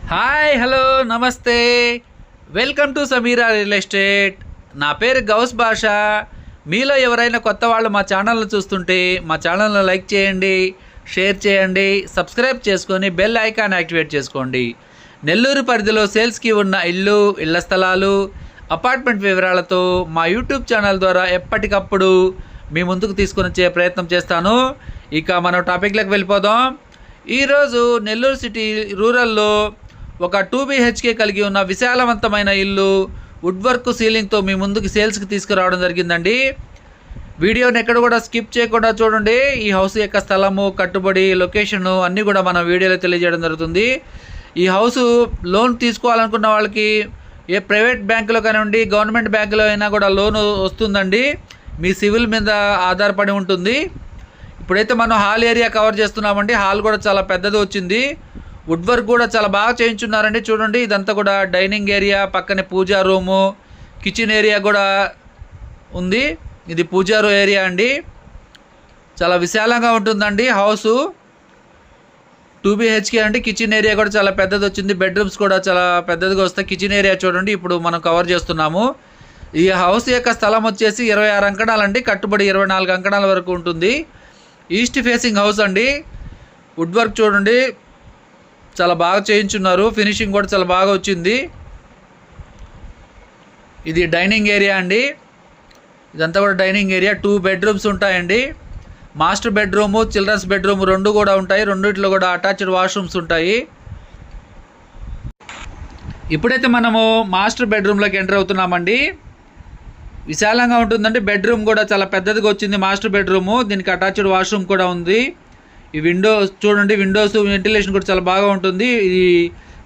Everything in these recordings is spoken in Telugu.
హాయ్ హలో నమస్తే welcome to Sameera real estate. నా పేరు గౌస్ బాషా. మీలో ఎవరైనా కొత్త వాళ్ళు మా ఛానల్ని చూస్తుంటే మా ఛానల్ని లైక్ చేయండి, షేర్ చేయండి, సబ్స్క్రైబ్ చేసుకొని బెల్ ఐకాన్ యాక్టివేట్ చేసుకోండి. నెల్లూరు పరిధిలో సేల్స్కి ఉన్న ఇళ్ల స్థలాలు, అపార్ట్మెంట్ వివరాలతో మా యూట్యూబ్ ఛానల్ ద్వారా ఎప్పటికప్పుడు మీ ముందుకు తీసుకొని వచ్చే ప్రయత్నం చేస్తాను. ఇక మనం టాపిక్లోకి వెళ్ళిపోదాం. ఈరోజు నెల్లూరు సిటీ రూరల్లో ఒక 2 BHK కలిగి ఉన్న విశాలవంతమైన ఇల్లు వుడ్ వర్క్ సీలింగ్తో మీ ముందుకు సేల్స్కి తీసుకురావడం జరిగిందండి. వీడియోని ఎక్కడ కూడా స్కిప్ చేయకుండా చూడండి. ఈ హౌస్ యొక్క స్థలము, కట్టుబడి, లొకేషను అన్నీ కూడా మనం వీడియోలో తెలియజేయడం జరుగుతుంది. ఈ హౌస్ లోన్ తీసుకోవాలనుకున్న వాళ్ళకి ఏ ప్రైవేట్ బ్యాంకులో కానివ్వండి, గవర్నమెంట్ బ్యాంకులో అయినా కూడా లోన్ వస్తుందండి. మీ సివిల్ మీద ఆధారపడి ఉంటుంది. ఇప్పుడైతే మనం హాల్ ఏరియా కవర్ చేస్తున్నామండి. హాల్ కూడా చాలా పెద్దది వచ్చింది. వుడ్ వర్క్ కూడా చాలా బాగా చేయించున్నారండి. చూడండి, ఇదంతా కూడా డైనింగ్ ఏరియా, పక్కనే పూజా రూము, కిచెన్ ఏరియా కూడా ఉంది. ఇది పూజా రూమ్ ఏరియా అండి. చాలా విశాలంగా ఉంటుందండి హౌసు. 2 BHK అండి. కిచెన్ ఏరియా కూడా చాలా పెద్దది వచ్చింది. బెడ్రూమ్స్ కూడా చాలా పెద్దదిగా వస్తాయి. కిచెన్ ఏరియా చూడండి, ఇప్పుడు మనం కవర్ చేస్తున్నాము. ఈ హౌస్ యొక్క స్థలం వచ్చేసి 26 అంకణాలండి. కట్టుబడి 24 అంకణాల వరకు ఉంటుంది. ఈస్ట్ ఫేసింగ్ హౌస్ అండి. వుడ్ వర్క్ చూడండి, చాలా బాగా చేయించున్నారు. ఫినిషింగ్ కూడా చాలా బాగా వచ్చింది. ఇది డైనింగ్ ఏరియా అండి. ఇదంతా కూడా డైనింగ్ ఏరియా. 2 బెడ్రూమ్స్ ఉంటాయండి. మాస్టర్ బెడ్రూము, చిల్డ్రన్స్ బెడ్రూమ్ రెండు కూడా ఉంటాయి. రెండిట్లో కూడా అటాచ్డ్ వాష్రూమ్స్ ఉంటాయి. ఇప్పుడైతే మనము మాస్టర్ బెడ్రూమ్లోకి ఎంటర్ అవుతున్నామండి. విశాలంగా ఉంటుందండి. బెడ్రూమ్ కూడా చాలా పెద్దదిగా వచ్చింది. మాస్టర్ బెడ్రూము, దీనికి అటాచ్డ్ వాష్రూమ్ కూడా ఉంది. ఈ విండోస్ చూడండి, విండోస్ వెంటిలేషన్ కూడా చాలా బాగా ఉంటుంది. ఇది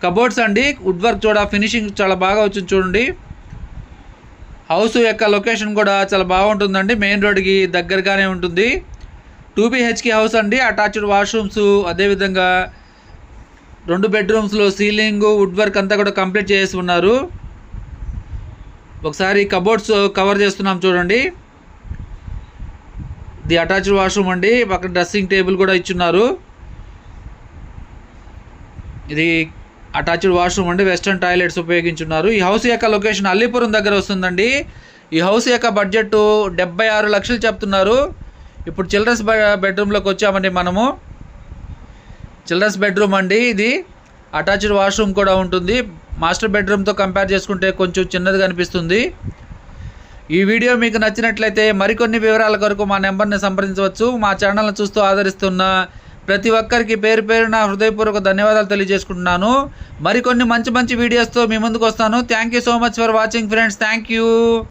కబోర్డ్స్ అండి. వుడ్ వర్క్ ఫినిషింగ్ చాలా బాగా వచ్చింది చూడండి. హౌస్ యొక్క లొకేషన్ కూడా చాలా బాగుంటుందండి. మెయిన్ రోడ్కి దగ్గరగానే ఉంటుంది. 2 BHK హౌస్ అండి. అటాచ్డ్ వాష్రూమ్స్, అదేవిధంగా 2 బెడ్రూమ్స్లో సీలింగ్, వుడ్ వర్క్ అంతా కూడా కంప్లీట్ చేసి ఉన్నారు. ఒకసారి కబోర్డ్స్ కవర్ చేస్తున్నాం చూడండి. ఇది అటాచ్డ్ వాష్రూమ్ అండి. పక్కన డ్రెస్సింగ్ టేబుల్ కూడా ఇచ్చున్నారు. ఇది అటాచ్డ్ వాష్రూమ్ అండి. వెస్టర్న్ టాయిలెట్స్ ఉపయోగించున్నారు. ఈ హౌస్ యొక్క లొకేషన్ అల్లీపురం దగ్గర వస్తుందండి. ఈ హౌస్ యొక్క బడ్జెట్ 76 లక్షలు చెప్తున్నారు. ఇప్పుడు చిల్డ్రన్స్ బెడ్రూమ్లోకి వచ్చామండి మనము. చిల్డ్రన్స్ బెడ్రూమ్ అండి. ఇది అటాచ్డ్ వాష్రూమ్ కూడా ఉంటుంది. మాస్టర్ బెడ్రూమ్తో కంపేర్ చేసుకుంటే కొంచెం చిన్నదిగా అనిపిస్తుంది. ఈ వీడియో మీకు నచ్చినట్లయితే మరికొన్ని వివరాల కొరకు మా నెంబర్ని సంప్రదించవచ్చు. మా ఛానల్ని చూస్తూ ఆదరిస్తున్న ప్రతి ఒక్కరికి పేరు పేరున హృదయపూర్వక ధన్యవాదాలు తెలియజేసుకుంటున్నాను. మరికొన్ని మంచి వీడియోస్తో మీ ముందుకు వస్తాను. Thank you so much for watching friends. Thank you.